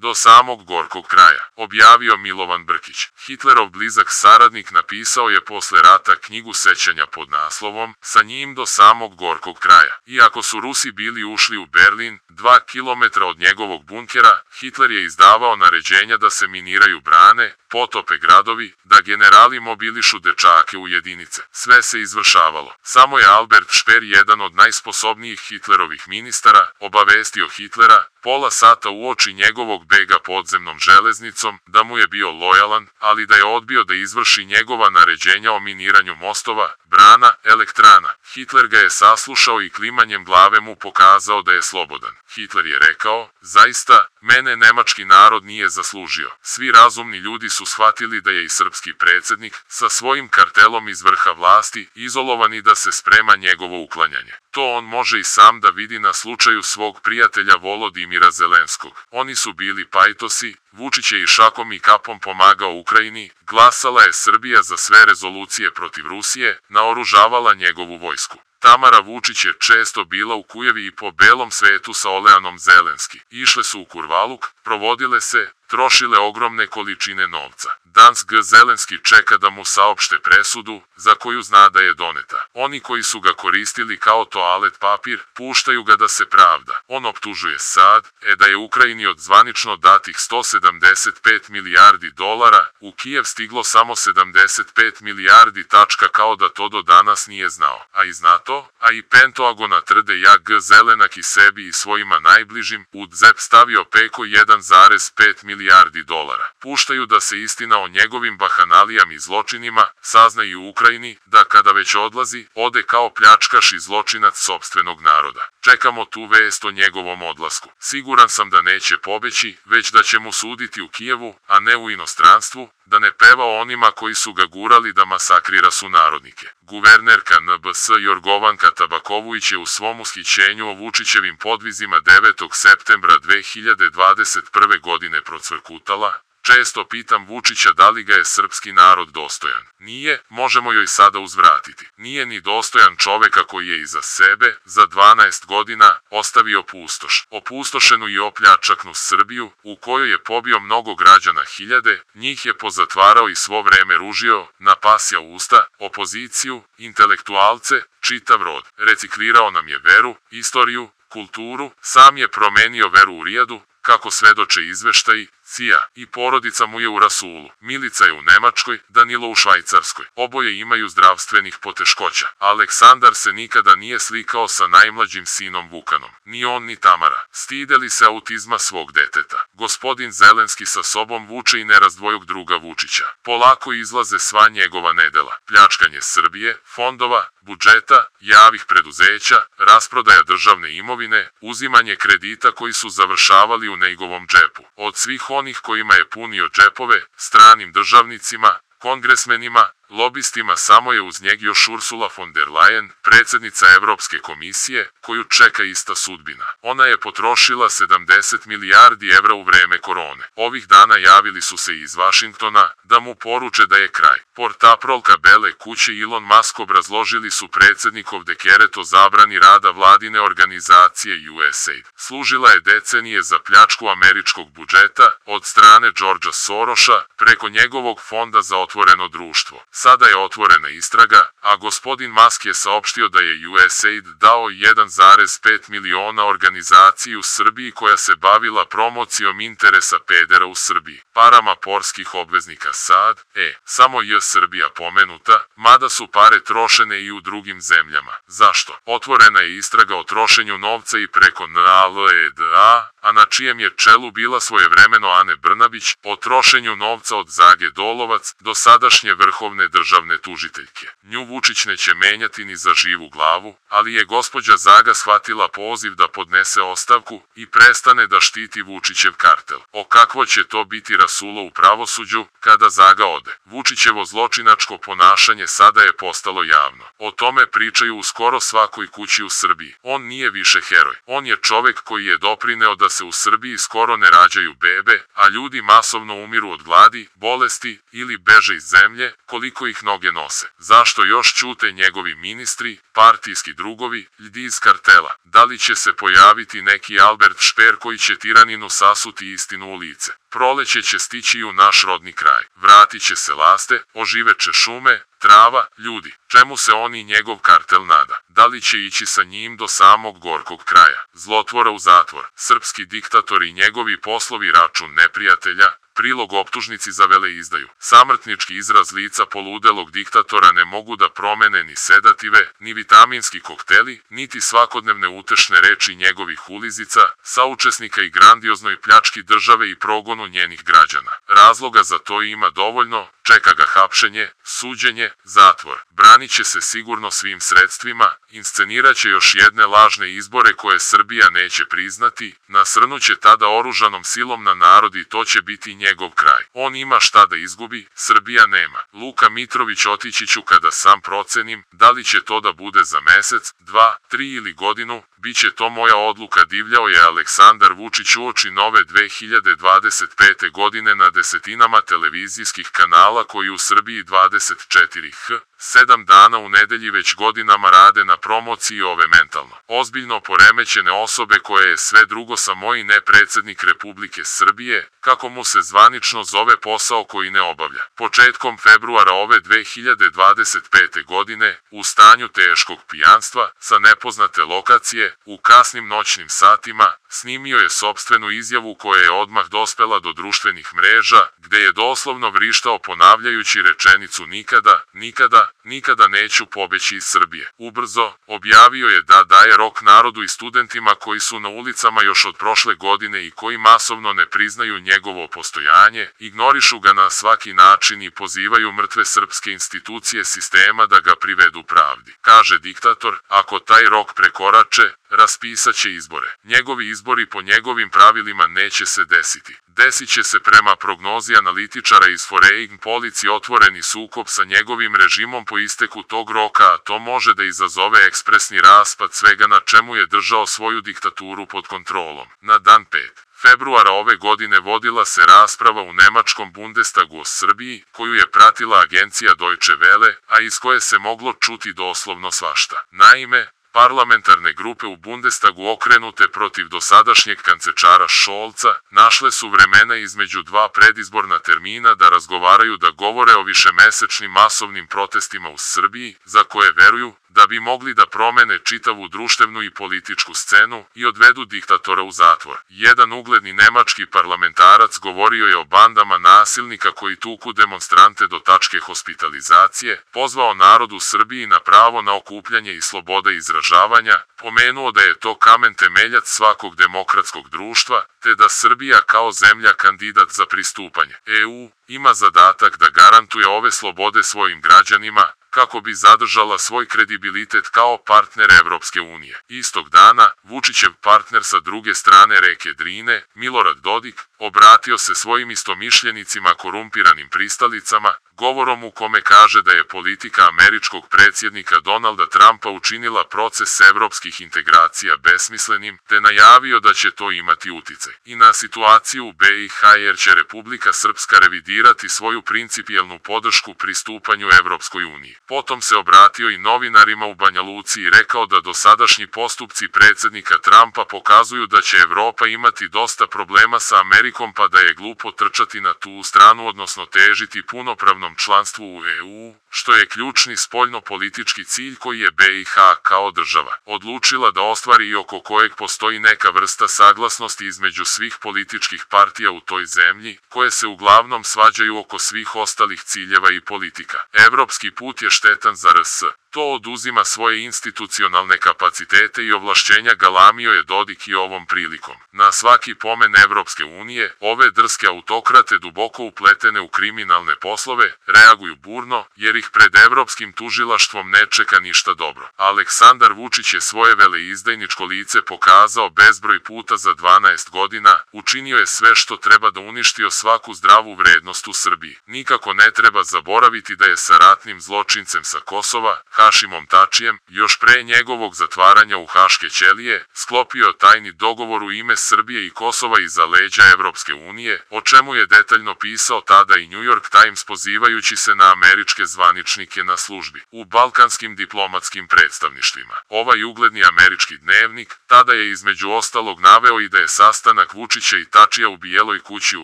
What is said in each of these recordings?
do samog gorkog kraja, objavio Milovan Brkić. Hitlerov blizak saradnik napisao je posle rata knjigu sećanja pod naslovom Sa njim do samog gorkog kraja. Iako su Rusi bili ušli u Berlin, 2 kilometra od njegovog bunkera, Hitler je izdavao naređenja da se miniraju brane, potope gradovi, da generali mobilišu dečake u jedinice. Sve se izvršavalo. Samo je Albert Speer, jedan od najsposobnijih Hitlerovih ministara, obavestio Hitlera, pola sata uoči njegovog bega podzemnom železnicom, da mu je bio lojalan, ali da je odbio da izvrši njegova naređenja o miniranju mostova, brana, elektrana. Hitler ga je saslušao i klimanjem glave mu pokazao da je slobodan. Hitler je rekao, zaista, mene nemački narod nije zaslužio. Svi razumni ljudi su shvatili da je i srpski predsjednik, sa svojim kartelom iz vrha vlasti, izolovan i da se sprema njegovo uklanjanje. To on može i sam da vidi na slučaju svog prijatelja Volodimira Zelenskog. Oni su bili pajtosi, Vučić je i šakom i kapom pomagao Ukrajini, glasala je Srbija za sve rezolucije protiv Rusije, naoružavala njegovu vojsku. Tamara Vučić je često bila u Kujevi i po belom svetu sa Oleanom Zelenski. Išle su u kurvaluk, provodile se, trošile ogromne količine novca. Danas G. Zelenski čeka da mu saopšte presudu, za koju zna da je doneta. Oni koji su ga koristili kao toalet papir, puštaju ga da se pravda. On optužuje sad, da je Ukrajini od zvanično datih 175 milijardi dolara, u Kijev stiglo samo 75 milijardi, kao da to do danas nije znao. A i zna to, a i Pentagona tvrde ja G. Zelenak i sebi i svojima najbližim, u džep stavio preko 1,5 milijardi dolara. Puštaju da se istina o njegovim bahanalijama i zločinima sazna i u Ukrajini, da kada već odlazi, ode kao pljačkaš i zločinac sopstvenog naroda. Čekamo tu vest o njegovom odlasku. Siguran sam da neće pobeći, već da će mu suditi u Kijevu, a ne u inostranstvu, da ne peva onima koji su ga gurali da masakrira sunarodnike. Guvernerka NBS Jorgovanka Tabakovuć je u svom ushićenju o Vučićevim podvizima 9. septembra 2021. godine procvrkutala, često pitam Vučića da li ga je srpski narod dostojan. Nije, možemo joj sada uzvratiti. Nije ni dostojan čoveka koji je iza sebe, za 12 godina, ostavio pustoš. Opustošenu i opljačaknu Srbiju, u kojoj je pobio mnogo građana, hiljade, njih je pozatvarao i svo vreme ružio, napasja usta, opoziciju, intelektualce, čitav rod. Reciklirao nam je veru, istoriju, kulturu, sam je promenio veru u Rijadu, kako svedoče izveštaji, Cija i porodica mu je u rasulu. Milica je u Nemačkoj, Danilo u Švajcarskoj. Oboje imaju zdravstvenih poteškoća. Aleksandar se nikada nije slikao sa najmlađim sinom Vukanom. Ni on ni Tamara. Stide li se autizma svog deteta? Gospodin Zelenski sa sobom vuče i nerazdvojog druga Vučića. Polako izlaze sva njegova nedela. Pljačkanje Srbije, fondova, budžeta, javih preduzeća, rasprodaja državne imovine, uzimanje kredita koji su završavali u njegovom džepu. Od svih onih kojima je punio džepove, stranim državnicima, kongresmenima, lobistima, samo je uz njeg još Ursula von der Leyen, predsjednica Evropske komisije, koju čeka ista sudbina. Ona je potrošila 70 milijardi evra u vreme korone. Ovih dana javili su se iz Vašingtona da mu poruče da je kraj. Portaprolka Bele kuće i Elon Musk obrazložili su predsjednikov dekret o zabrani rada vladine organizacije USAID. Služila je decenije za pljačku američkog budžeta od strane Georgea Sorosa preko njegovog fonda za otvoreno društvo. Sada je otvorena istraga, a gospodin Musk je saopštio da je USAID dao 1,5 miliona organizaciji u Srbiji koja se bavila promocijom interesa pedera u Srbiji. Parama porskih obveznika sad, samo je Srbija pomenuta, mada su pare trošene i u drugim zemljama. Zašto? Otvorena je istraga o trošenju novca i preko NALEDA, a na čijem je čelu bila svojevremeno Ane Brnabić, o trošenju novca od Zage Dolovac do sadašnje vrhovne državne tužiteljke. Nju Vučić neće menjati ni za živu glavu, ali je gospođa Zaga shvatila poziv da podnese ostavku i prestane da štiti Vučićev kartel. O kakvo će to biti rasulo u pravosuđu kada Zaga ode? Vučićevo zločinačko ponašanje sada je postalo javno. O tome pričaju u skoro svakoj kući u Srbiji. On nije više heroj. On je čovek koji je doprineo da se u Srbiji skoro ne rađaju bebe, a ljudi masovno umiru od gladi, bolesti ili beže iz zemlje, koliko ih noge nose? Zašto još ćute njegovi ministri, partijski drugovi, ljudi iz kartela? Da li će se pojaviti neki Albert Šper koji će tiraninu sasuti istinu u lice? Proleće će stići i u naš rodni kraj. Vratit će se laste, oživeće šume, trava, ljudi. Čemu se on i njegov kartel nada? Da li će ići sa njim do samog gorkog kraja? Zlotvora u zatvor, srpski diktator i njegovi poslovi račun neprijatelja, prilog optužnici za veleizdaju. Samrtnički izraz lica poludelog diktatora ne mogu da promene ni sedative, ni vitaminski kokteli, niti svakodnevne utešne reči njegovih ulizica, saučesnika i grandioznoj pljački države i progonu njenih građana. Razloga za to ima dovoljno, čeka ga hapšenje, suđenje, zatvor. Branit će se sigurno svim sredstvima, inscenirat će još jedne lažne izbore koje Srbija neće priznati, nasrnuće tada oružanom silom na narod i to će biti njegov kraj. On ima šta da izgubi, Srbija nema. Luka Mitrović: otići ću kada sam procenim, da li će to da bude za mesec, 2, 3 ili godinu, bit će to moja odluka, divljao je Aleksandar Vučić uoči nove 2025. godine na desetinama televizijskih kanala koji u Srbiji 24h, 7 dana u nedelji već godinama rade na promociji ove mentalno ozbiljno poremećene osobe koje je sve drugo samo i ne predsjednik Republike Srbije, kako mu se zvanično zove posao koji ne obavlja. Početkom februara ove 2025. godine, u stanju teškog pijanstva, sa nepoznate lokacije, u kasnim noćnim satima, snimio je sopstvenu izjavu koja je odmah dospela do društvenih mreža, gde je doslovno vrištao ponavljajući rečenicu nikada, nikada, nikada neću pobeći iz Srbije. Ubrzo, objavio je da daje rok narodu i studentima koji su na ulicama još od prošle godine i koji masovno ne priznaju njegovo postojanje, ignorišu ga na svaki način i pozivaju mrtve srpske institucije sistema da ga privedu pravdi. Kaže diktator, ako taj rok prekorače, raspisat će izbore. Njegovi izbori po njegovim pravilima neće se desiti. Desit će se prema prognozi analitičara iz Foreign Policy otvoreni sukob sa njegovim režimom po isteku tog roka, a to može da izazove ekspresni raspad svega na čemu je držao svoju diktaturu pod kontrolom. Na dan 5. februara ove godine vodila se rasprava u nemačkom Bundestagu o Srbiji, koju je pratila agencija Deutsche Welle, a iz koje se moglo čuti doslovno svašta. Naime, parlamentarne grupe u Bundestagu okrenute protiv dosadašnjeg kancečara Scholza našle su vremena između dva predizborna termina da razgovaraju, da govore o višemesečnim masovnim protestima u Srbiji, za koje veruju da bi mogli da promene čitavu društvenu i političku scenu i odvedu diktatora u zatvor. Jedan ugledni nemački parlamentarac govorio je o bandama nasilnika koji tuku demonstrante do tačke hospitalizacije, pozvao narod u Srbiji na pravo na okupljanje i sloboda izražavanja, pomenuo da je to kamen temeljac svakog demokratskog društva, te da Srbija kao zemlja kandidat za pristupanje EU ima zadatak da garantuje ove slobode svojim građanima, kako bi zadržala svoj kredibilitet kao partner Evropske unije. Istog dana, Vučićev partner sa druge strane reke Drine, Milorad Dodik, obratio se svojim istomišljenicima korumpiranim pristalicama, govorom u kome kaže da je politika američkog predsjednika Donalda Trumpa učinila proces evropskih integracija besmislenim, te najavio da će to imati uticaj i na situaciju u BiH, jer će Republika Srpska revidirati svoju principijelnu podršku pristupanju Evropskoj uniji. Potom se obratio i novinarima u Banja Luci i rekao da dosadašnji postupci predsjednika Trumpa pokazuju da će Evropa imati dosta problema sa Amerikom, pa da je glupo trčati na tu stranu, odnosno težiti punopravnom članstvu u EU, što je ključni spoljno-politički cilj koji je BiH kao država odlučila da ostvari i oko kojeg postoji neka vrsta saglasnosti između svih političkih partija u toj zemlji, koje se uglavnom svađaju oko svih ostalih ciljeva i politika. Evropski put je štetan za RS. To oduzima svoje institucionalne kapacitete i ovlašćenja, galamio je Dodik i ovom prilikom. Na svaki pomen Evropske unije, ove drske autokrate duboko upletene u kriminalne poslove, reaguju burno, jer ih pred evropskim tužilaštvom ne čeka ništa dobro. Aleksandar Vučić je svoje veleizdajničko lice pokazao bezbroj puta za 12 godina, učinio je sve što treba da uništio svaku zdravu vrednost u Srbiji. Nikako ne treba zaboraviti da je sa ratnim zločincem sa Kosova, Hašimom Tačijem, još pre njegovog zatvaranja u Haške ćelije, sklopio tajni dogovor u ime Srbije i Kosova iza leđa Evropske unije, o čemu je detaljno pisao tada i New York Times pozivajući se na američke zvaničnike na službi u balkanskim diplomatskim predstavništvima. Ovaj ugledni američki dnevnik tada je između ostalog naveo i da je sastanak Vučića i Tačija u Bijeloj kući u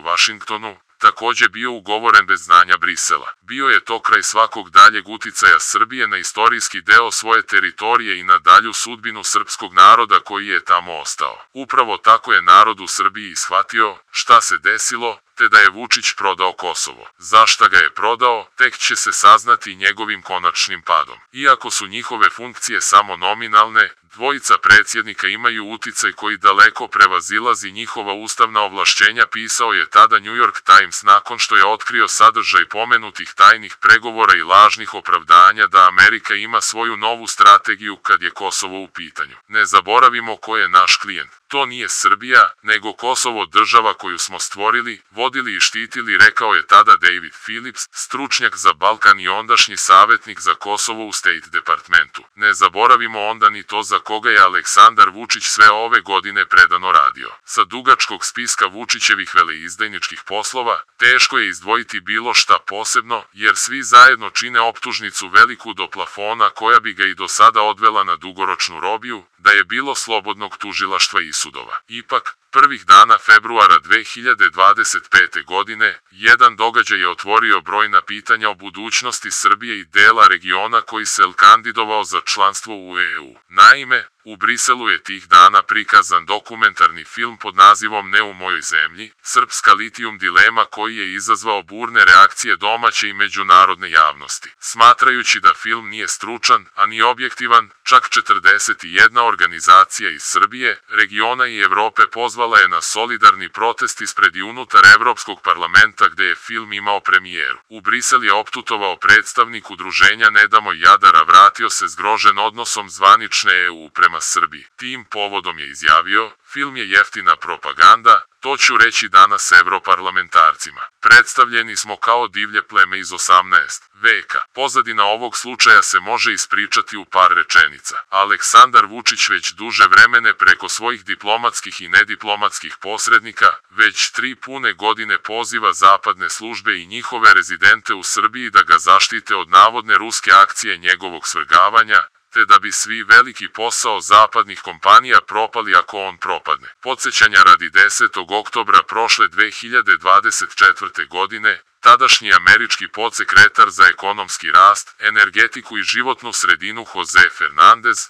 Vašingtonu takođe bio ugovoren bez znanja Brisela. Bio je to kraj svakog daljeg uticaja Srbije na istorijski deo svoje teritorije i na dalju sudbinu srpskog naroda koji je tamo ostao. Upravo tako je narod u Srbiji shvatio šta se desilo, te da je Vučić prodao Kosovo. Zašta ga je prodao, tek će se saznati njegovim konačnim padom. Iako su njihove funkcije samo nominalne, dvojica predsjednika imaju uticaj koji daleko prevazilazi njihova ustavna ovlašćenja, pisao je tada New York Times nakon što je otkrio sadržaj pomenutih tajnih pregovora i lažnih opravdanja da Amerika ima svoju novu strategiju kad je Kosovo u pitanju. Ne zaboravimo ko je naš klijent. To nije Srbija, nego Kosovo, država koju smo stvorili, vodili i štitili, rekao je tada David Phillips, stručnjak za Balkan i ondašnji savjetnik za Kosovo u State Departmentu. Ne zaboravimo onda ni to za koga je Aleksandar Vučić sve ove godine predano radio. Sa dugačkog spiska Vučićevih veleizdajničkih poslova, teško je izdvojiti bilo šta posebno, jer svi zajedno čine optužnicu veliku do plafona koja bi ga i do sada odvela na dugoročnu robiju, da je bilo slobodnog tužilaštva i sudova. Ipak, prvih dana februara 2025. godine, jedan događaj je otvorio brojna pitanja o budućnosti Srbije i dela regiona koji se kandidovao za članstvo u EU. Naime, u Briselu je tih dana prikazan dokumentarni film pod nazivom Ne u mojoj zemlji, srpska litijum dilema, koji je izazvao burne reakcije domaće i međunarodne javnosti. Smatrajući da film nije stručan, a ni objektivan, čak 41 organizacija iz Srbije, regiona i Evrope pozvala je na solidarni protest ispred i unutar Evropskog parlamenta gde je film imao premijeru. U Brisel je optutovao predstavnik udruženja Ne damo Jadara, vratio se zgrožen odnosom zvanične EU prema Srbiji. Tim povodom je izjavio, film je jeftina propaganda, to ću reći danas evroparlamentarcima. Predstavljeni smo kao divlje pleme iz 18. veka. Pozadina ovog slučaja se može ispričati u par rečenica. Aleksandar Vučić već duže vremene preko svojih diplomatskih i nediplomatskih posrednika, već 3 pune godine poziva zapadne službe i njihove rezidente u Srbiji da ga zaštite od navodne ruske akcije njegovog svrgavanja, te da bi svi veliki posao zapadnih kompanija propali ako on propadne. Podsjećanja radi 10. oktobra prošle 2024. godine, tadašnji američki podsekretar za ekonomski rast, energetiku i životnu sredinu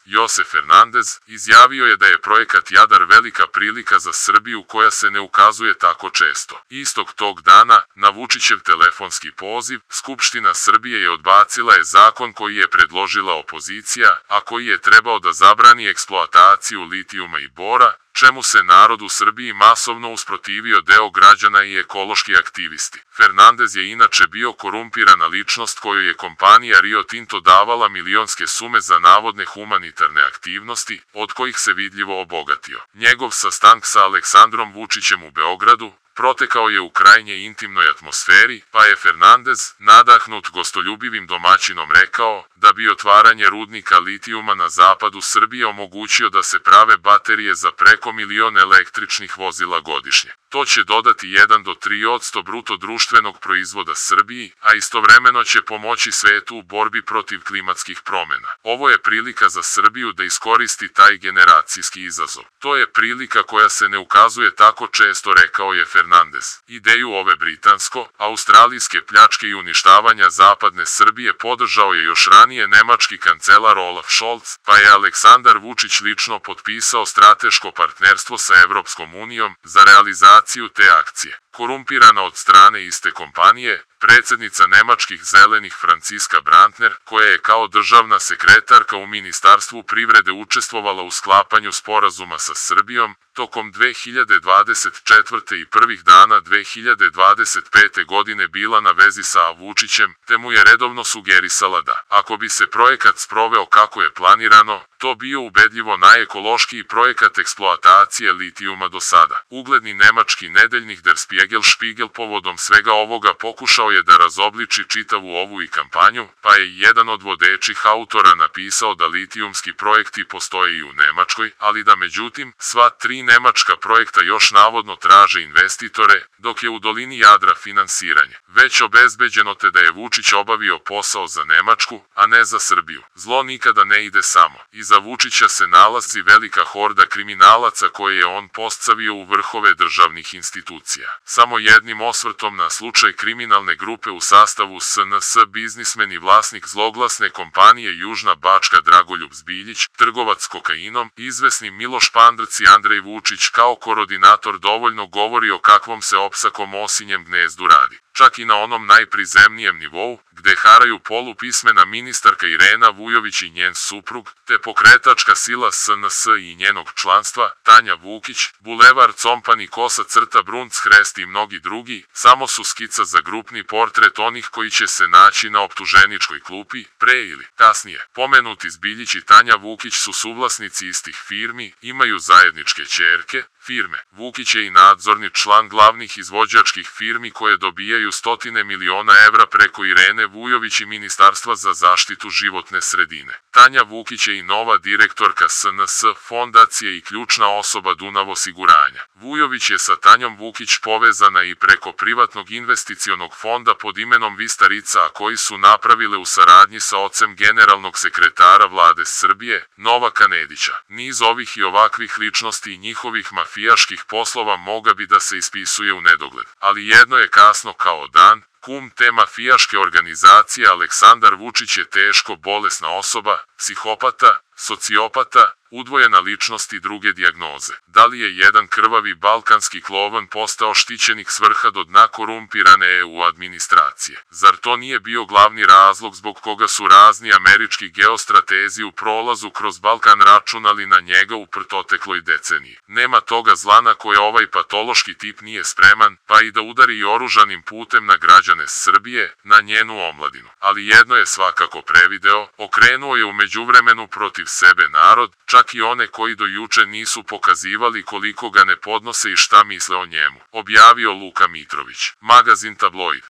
Josef Fernandez, izjavio je da je projekat Jadar velika prilika za Srbiju koja se ne ukazuje tako često. Istog tog dana, na Vučićev telefonski poziv, Skupština Srbije je odbacila zakon koji je predložila opozicija, a koji je trebao da zabrani eksploataciju litijuma i bora, čemu se narod u Srbiji masovno usprotivio deo građana i ekološki aktivisti. Fernandez je inače bio korumpirana ličnost kojoj je kompanija Rio Tinto davala milionske sume za navodne humanitarne aktivnosti, od kojih se vidljivo obogatio. Njegov sastanak sa Aleksandrom Vučićem u Beogradu protekao je u krajnje intimnoj atmosferi, pa je Fernandez, nadahnut gostoljubivim domaćinom, rekao da bi otvaranje rudnika litijuma na zapadu Srbije omogućio da se prave baterije za preko 1 milion električnih vozila godišnje. To će dodati 1 do 3% bruto društvenog proizvoda Srbiji, a istovremeno će pomoći svetu u borbi protiv klimatskih promjena. Ovo je prilika za Srbiju da iskoristi taj generacijski izazov. To je prilika koja se ne ukazuje tako često, rekao je Fernandez. Ideju ove britansko-australijske pljačke i uništavanja zapadne Srbije podržao je još ranije nemački kancelar Olaf Scholz, pa je Aleksandar Vučić lično potpisao strateško partnerstvo sa Evropskom unijom za realizaciju te akcije. Korumpirana od strane iste kompanije, predsjednica nemačkih zelenih Franciska Brandner, koja je kao državna sekretarka u Ministarstvu privrede učestvovala u sklapanju sporazuma sa Srbijom, tokom 2024. i prvih dana 2025. godine bila na vezi sa Vučićem, te mu je redovno sugerisala da, ako bi se projekat sproveo kako je planirano, to bio ubedljivo najekološkiji projekat eksploatacije litijuma do sada. Ugledni nemački nedeljnik Der Spiegel povodom svega ovoga pokušao je da razobliči čitavu ovu i kampanju, pa je jedan od vodećih autora napisao da litijumski projekti postoje i u Nemačkoj, ali da međutim, sva 3 nemačka projekta još navodno traže investitore, dok je u dolini Jadra finansiranje već obezbeđeno, te da je Vučić obavio posao za Nemačku, a ne za Srbiju. Zlo nikada ne ide samo. Iza Vučića se nalazi velika horda kriminalaca koje je on postavio u vrhove državnih institucija. Samo jednim osvrtom na slučaj kriminalne grupe u sastavu SNS biznismen i vlasnik zloglasne kompanije Južna Bačka Dragoljub Zbiljić, trgovac kokainom, izvesni Miloš Pandrc i Andrej Vučić kao koordinator dovoljno govori o kakvom se opsakom osinjem gnezdu radi. Čak i na onom najprizemnijem nivou, gde haraju polupismena ministarka Irena Vujović i njen suprug, te pokretačka sila SNS i njenog članstva, Tanja Vukić, Bulevar Compani Kosa-Brunc Hrest i mnogi drugi, samo su skica za grupni portret onih koji će se naći na optuženičkoj klupi, pre ili kasnije. Pomenuti Zbiljić i Tanja Vukić su suvlasnici istih firmi, imaju zajedničke ćerke, firme. Vukić je i nadzorni član glavnih izvođačkih firmi koje dobijaju stotine miliona evra preko Irene Vujović i Ministarstva za zaštitu životne sredine. Tanja Vukić je i nova direktorka SNS fondacije i ključna osoba Dunav osiguranja. Vujović je sa Tanjom Vukić povezana i preko privatnog investicionog fonda pod imenom Vistarica, a koji su napravile u saradnji sa ocem generalnog sekretara vlade Srbije, Novaka Nedića. Niz ovih i ovakvih ličnosti i njihovih mafijaških poslova moga bi da se ispisuje u nedogled. Ali jedno je kasno kao dan, kum te mafijaške organizacije Aleksandar Vučić je teško bolesna osoba, psihopata, sociopata, udvojena ličnost i druge dijagnoze. Da li je jedan krvavi balkanski klovan postao štićenik s vrha do dna korumpirane EU administracije? Zar to nije bio glavni razlog zbog koga su razni američki geostratezi u prolazu kroz Balkan računali na njega u protekloj deceniji? Nema toga zla na koje ovaj patološki tip nije spreman, pa i da udari i oružanim putem na građane Srbije, na njenu omladinu. Ali jedno je svakako prevideo, okrenuo je u međuvremenu protiv sebe narod, čak i one koji do juče nisu pokazivali koliko ga ne podnose i šta misle o njemu, objavio Luka Mitrović. Magazin Tabloid.